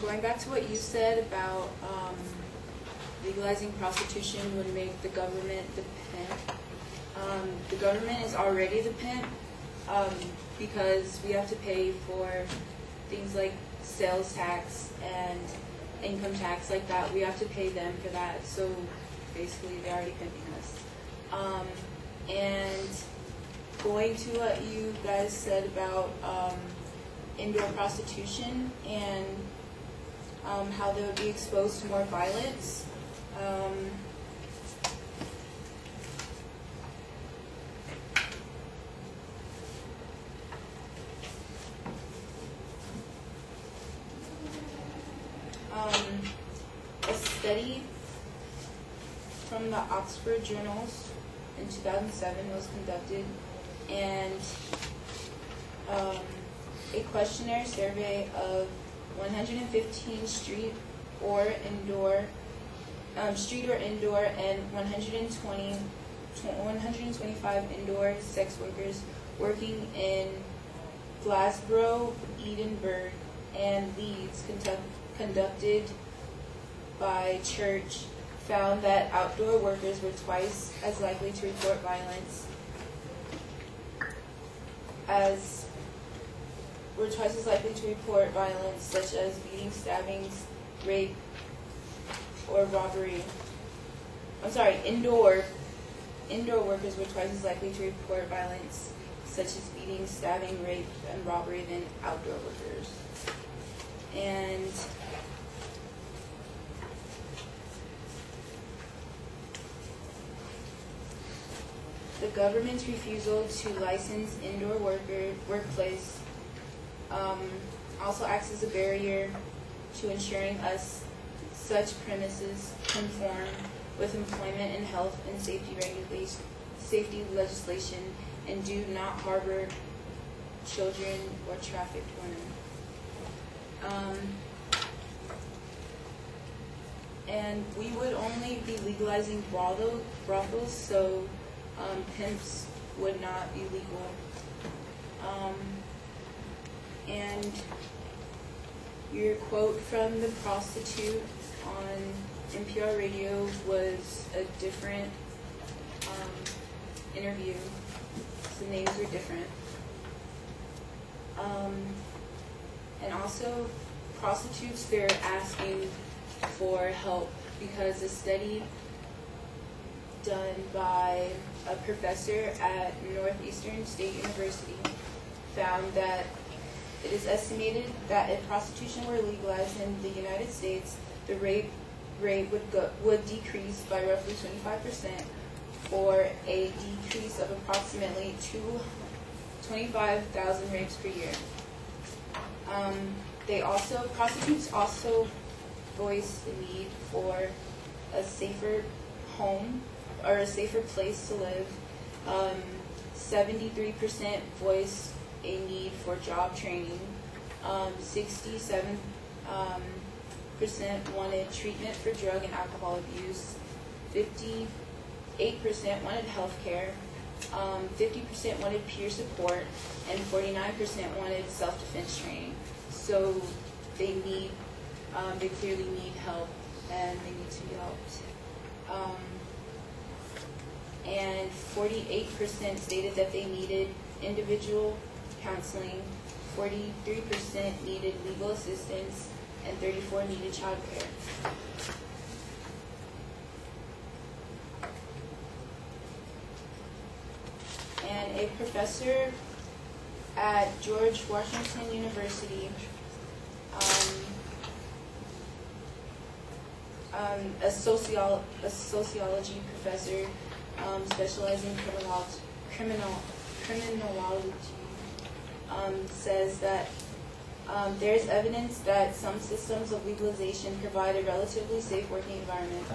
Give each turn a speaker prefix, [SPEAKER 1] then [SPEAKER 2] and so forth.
[SPEAKER 1] going back to what you said about legalizing prostitution would make the government the pimp. The government is already the pimp because we have to pay for things like sales tax and income tax like that. We have to pay them for that. So basically, they're already pimping us. And going to what you guys said about indoor prostitution and how they would be exposed to more violence. A study from the Oxford Journals in 2007 was conducted, and a questionnaire survey of 115 street or indoor, and 125 indoor sex workers working in Glasgow, Edinburgh, and Leeds, conducted by Church, found that outdoor workers were twice as likely to report violence such as beating, stabbings, rape, or robbery. Indoor workers were twice as likely to report violence such as beating, stabbing, rape, and robbery than outdoor workers. And the government's refusal to license indoor workplace also acts as a barrier to ensuring such premises conform with employment and health and safety legislation and do not harbor children or trafficked women. And we would only be legalizing brothels, so pimps would not be legal. And your quote from the prostitute on NPR radio was a different interview. The names were different. And also, prostitutes, they're asking for help because a study done by a professor at Northeastern State University found that it is estimated that if prostitution were legalized in the United States, the rape rate would decrease by roughly 25%, or a decrease of approximately 25,000 rapes per year. Prostitutes also voice the need for a safer home or a safer place to live. 73% voice a need for job training. 67% wanted treatment for drug and alcohol abuse. 58% wanted health care. 50% wanted peer support, and 49% wanted self-defense training. So they clearly need help, and they need to be helped. And 48% stated that they needed individual counseling, 43% needed legal assistance, and 34% needed child care. And a professor at George Washington University, a sociology professor specializing in criminology, says that there is evidence that some systems of legalization provide a relatively safe working environment.